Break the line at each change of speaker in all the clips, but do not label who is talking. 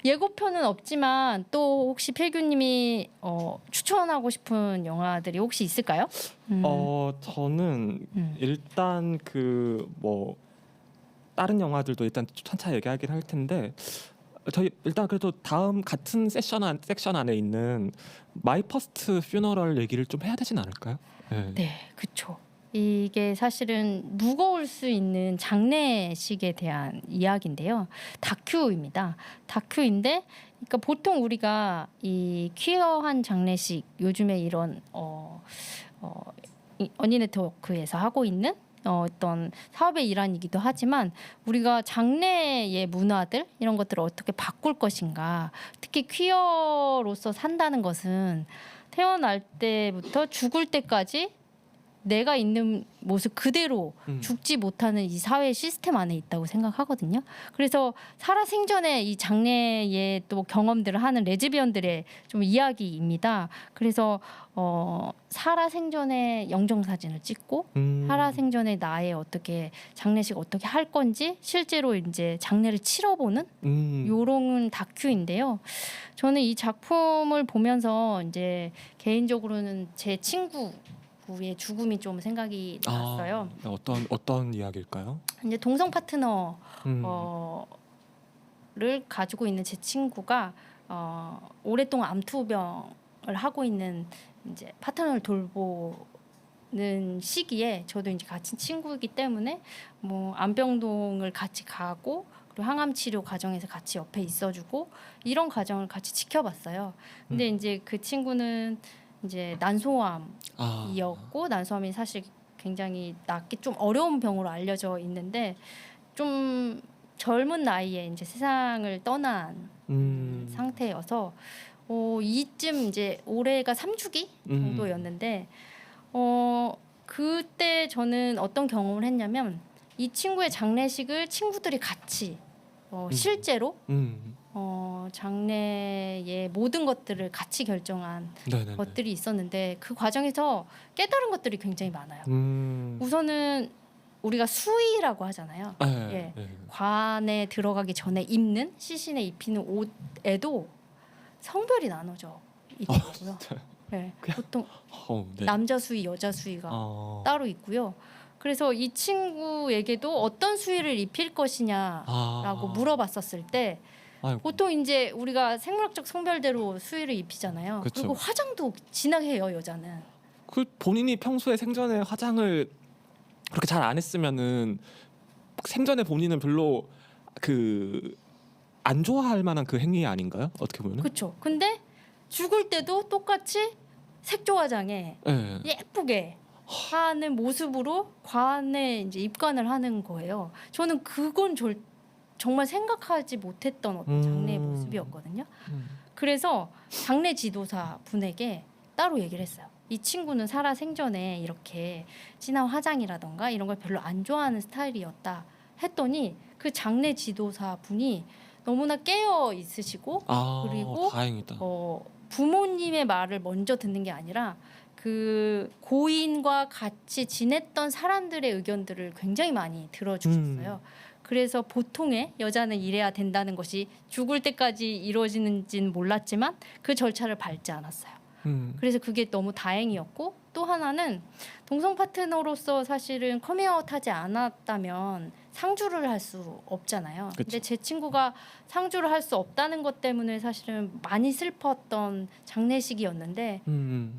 예고편은 없지만 또 혹시 필규님이 추천하고 싶은 영화들이 혹시 있을까요?
저는 일단 그 뭐 다른 영화들도 일단 차차 얘기하긴 할 텐데 저희 일단 그래도 다음 같은 섹션 안에 있는 마이 퍼스트 퓨너럴 얘기를 좀 해야 되진 않을까요? 네.
네, 그쵸. 이게 사실은 무거울 수 있는 장례식에 대한 이야기인데요. 다큐입니다. 다큐인데, 그러니까 보통 우리가 이 퀴어한 장례식, 요즘에 이런 어니 네트워크에서 하고 있는 어떤 사업의 일환이기도 하지만 우리가 장래의 문화들 이런 것들을 어떻게 바꿀 것인가, 특히 퀴어로서 산다는 것은 태어날 때부터 죽을 때까지 내가 있는 모습 그대로 죽지 못하는 이 사회 시스템 안에 있다고 생각하거든요. 그래서 살아생전에 이 장래의 또 경험들을 하는 레즈비언들의 좀 이야기입니다. 그래서 살아생전에 영정사진을 찍고 살아생전에 나의 어떻게 장례식 어떻게 할 건지 실제로 이제 장례를 치러보는 요런 다큐인데요. 저는 이 작품을 보면서 이제 개인적으로는 제 친구의 죽음이 좀 생각이 났어요.
어떤 이야기일까요?
이제 동성 파트너를 가지고 있는 제 친구가 오랫동안 암투병을 하고 있는 이제 파트너를 돌보는 시기에 저도 이제 같은 친구이기 때문에 뭐 암병동을 같이 가고 그리고 항암 치료 과정에서 같이 옆에 있어주고 이런 과정을 같이 지켜봤어요. 근데 이제 그 친구는 이제 난소암이었고 난소암이 사실 굉장히 낫기 좀 어려운 병으로 알려져 있는데 좀 젊은 나이에 이제 세상을 떠난 상태여서 이쯤 이제 올해가 3주기 정도였는데 그때 저는 어떤 경험을 했냐면 이 친구의 장례식을 친구들이 같이 실제로 장래의 모든 것들을 같이 결정한
네네네.
것들이 있었는데 그 과정에서 깨달은 것들이 굉장히 많아요. 우선은 우리가 수의라고 하잖아요. 예. 관에 들어가기 전에 입는 시신에 입히는 옷에도 성별이 나눠져 있더라고요. 네. 보통 남자 수의, 여자 수의가 따로 있고요. 그래서 이 친구에게도 어떤 수의를 입힐 것이냐라고 물어봤었을 때 보통 이제 우리가 생물학적 성별대로 수의를 입히잖아요.
그쵸.
그리고 화장도 진하게 해요, 여자는.
그 본인이 평소에 생전에 화장을 그렇게 잘 안 했으면은 생전에 본인은 별로 그 안 좋아할 만한 그 행위 아닌가요? 어떻게 보면?
그렇죠. 근데 죽을 때도 똑같이 색조 화장에 예쁘게 하는 모습으로 관에 이제 입관을 하는 거예요. 저는 그건 정말 생각하지 못했던 어떤 장례의 모습이었거든요. 그래서 장례 지도사 분에게 따로 얘기를 했어요. 이 친구는 살아생전에 이렇게 진한 화장이라던가 이런 걸 별로 안 좋아하는 스타일이었다 했더니 그 장례 지도사 분이 너무나 깨어 있으시고 그리고
다행이다.
부모님의 말을 먼저 듣는 게 아니라 그 고인과 같이 지냈던 사람들의 의견들을 굉장히 많이 들어주셨어요. 그래서 보통의 여자는 이래야 된다는 것이 죽을 때까지 이루어지는지는 몰랐지만 그 절차를 밟지 않았어요. 그래서 그게 너무 다행이었고 또 하나는 동성 파트너로서 사실은 커밍아웃하지 않았다면 상주를 할 수 없잖아요.
그쵸.
근데 제 친구가 상주를 할 수 없다는 것 때문에 사실은 많이 슬펐던 장례식이었는데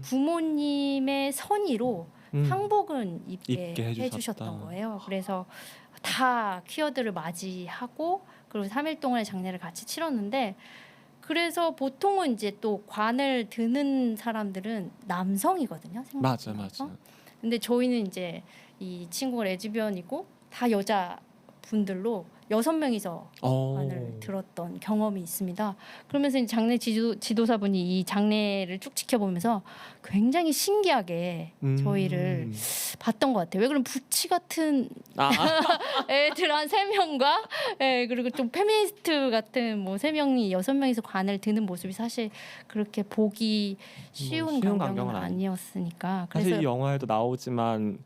부모님의 선의로 상복은 입게 해주셨던 거예요. 그래서 다 퀴어들을 맞이하고 그리고 3일 동안의 장례를 같이 치렀는데 그래서 보통은 이제 또 관을 드는 사람들은 남성이거든요.
맞아.
근데 저희는 이제 이 친구가 레즈비언이고 다 여자 분들로 6명이서 관을 들었던 경험이 있습니다. 그러면서 이제 장례 지도사분이 이 장례를 쭉 지켜보면서 굉장히 신기하게 저희를 봤던 것 같아요. 왜 그러면 부치 같은 애들 한 3명과 그리고 좀 페미니스트 같은 뭐 3명이 6명이서 관을 드는 모습이 사실 그렇게 보기 쉬운 광경은 아니었으니까.
사실 이 영화에도 나오지만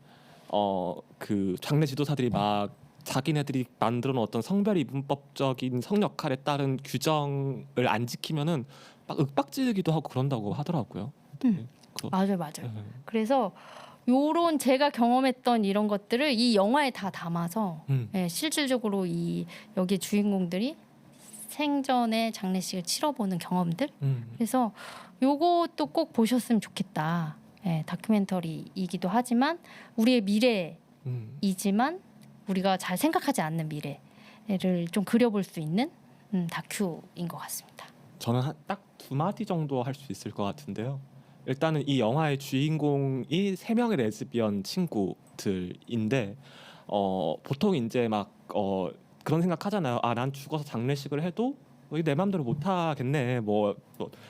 그 장례 지도사들이 막 자기네들이 만들어 놓은 어떤 성별 이분법적인 성 역할에 따른 규정을 안 지키면은 막 윽박지르기도 하고 그런다고 하더라고요.
맞아요. 그래서 요런 제가 경험했던 이런 것들을 이 영화에 다 담아서 예, 실질적으로 이 여기 주인공들이 생전에 장례식을 치러보는 경험들. 그래서 요것도 꼭 보셨으면 좋겠다. 예, 다큐멘터리이기도 하지만 우리의 미래이지만 우리가 잘 생각하지 않는 미래를 좀 그려볼 수 있는 다큐인 것 같습니다.
저는 딱 두 마디 정도 할 수 있을 것 같은데요. 일단은 이 영화의 주인공이 세 명의 레즈비언 친구들인데 보통 이제 막 그런 생각하잖아요. 아, 난 죽어서 장례식을 해도 내 마음대로 못 하겠네. 뭐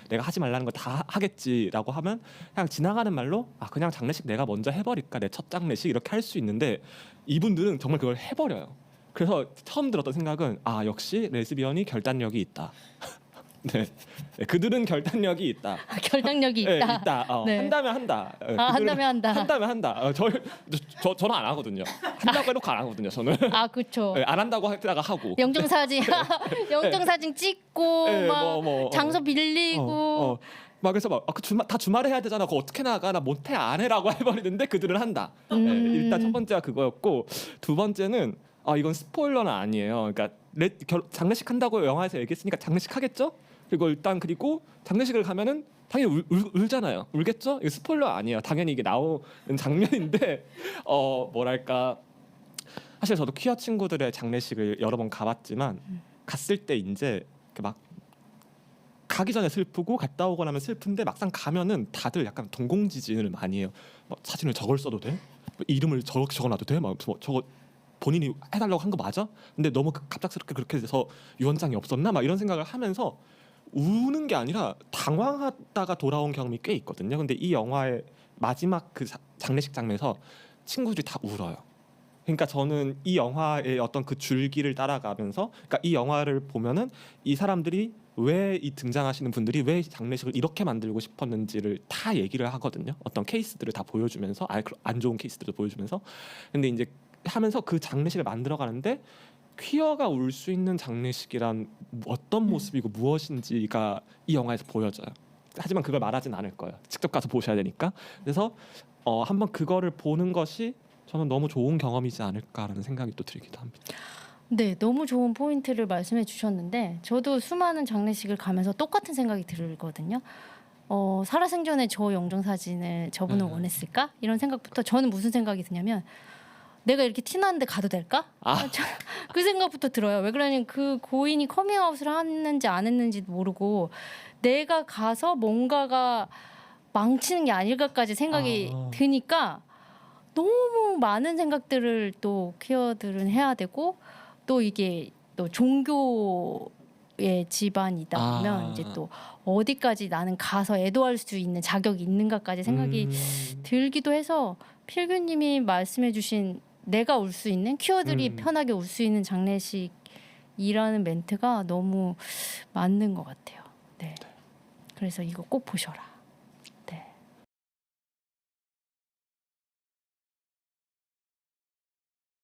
내가 하지 말라는 거 다 하겠지라고 하면 그냥 지나가는 말로 아, 그냥 장례식 내가 먼저 해버릴까, 내 첫 장례식 이렇게 할 수 있는데 이분들은 정말 그걸 해버려요. 그래서 처음 들었던 생각은 아, 역시 레즈비언이 결단력이 있다. 네. 그들은 결단력이 있다.
결단력이
네,
있다.
있다.
네.
한다면 한다.
한다면 한다.
한다면 한다. 저는 안 하거든요. 한다고 해놓고 안 하거든요. 저는
아, 그렇죠.
안 한다고 하다가 하고.
영정사진 찍고
네,
막 장소 빌리고
막 그래서 막 다 주말에 해야 되잖아. 그거 어떻게 나가? 나 못해, 안 해라고 해버리는데 그들은 한다. 네, 일단 첫 번째가 그거였고, 두 번째는 이건 스포일러는 아니에요. 그러니까 장례식 한다고 영화에서 얘기했으니까 장례식 하겠죠? 그리고 장례식을 가면은 당연히 울잖아요. 울겠죠? 이거 스포일러 아니에요. 당연히 이게 나오는 장면인데 뭐랄까, 사실 저도 퀴어 친구들의 장례식을 여러 번 가봤지만 갔을 때 이제 막 가기 전에 슬프고 갔다 오고 나면 슬픈데 막상 가면은 다들 약간 동공지진을 많이 해요. 막 사진을 저걸 써도 돼? 이름을 저렇게 적어놔도 돼? 막 저거 본인이 해달라고 한 거 맞아? 근데 너무 갑작스럽게 그렇게 돼서 유언장이 없었나? 막 이런 생각을 하면서 우는 게 아니라 당황하다가 돌아온 경험이 꽤 있거든요. 근데 이 영화의 마지막 그 장례식 장면에서 친구들이 다 울어요. 그러니까 저는 이 영화의 어떤 그 줄기를 따라가면서, 그러니까 이 영화를 보면은 이 사람들이 왜 이 등장하시는 분들이 왜 장례식을 이렇게 만들고 싶었는지를 다 얘기를 하거든요. 어떤 케이스들을 다 보여주면서, 안 좋은 케이스들도 보여주면서. 근데 이제 하면서 그 장례식을 만들어가는데 퀴어가 울 수 있는 장례식이란 어떤 모습이고 무엇인지가 이 영화에서 보여져요. 하지만 그걸 말하진 않을 거예요. 직접 가서 보셔야 되니까. 그래서 한번 그거를 보는 것이 저는 너무 좋은 경험이지 않을까라는 생각이 또 들기도 합니다.
네, 너무 좋은 포인트를 말씀해 주셨는데 저도 수많은 장례식을 가면서 똑같은 생각이 들거든요. 살아생전에 저 영정사진을 저분은 원했을까? 이런 생각부터 저는 무슨 생각이 드냐면 내가 이렇게 티나는데 가도 될까? 그 생각부터 들어요. 왜 그러냐면 그 고인이 커밍아웃을 했는지 안 했는지도 모르고 내가 가서 뭔가가 망치는 게 아닐까까지 생각이 드니까 너무 많은 생각들을 또 퀴어들은 해야 되고 또 이게 또 종교의 집안이다 보면 이제 또 어디까지 나는 가서 애도할 수 있는 자격이 있는가까지 생각이 들기도 해서 필규님이 말씀해주신 내가 울 수 있는 퀴어들이 편하게 울 수 있는 장례식이라는 멘트가 너무 맞는 것 같아요. 네. 그래서 이거 꼭 보셔라.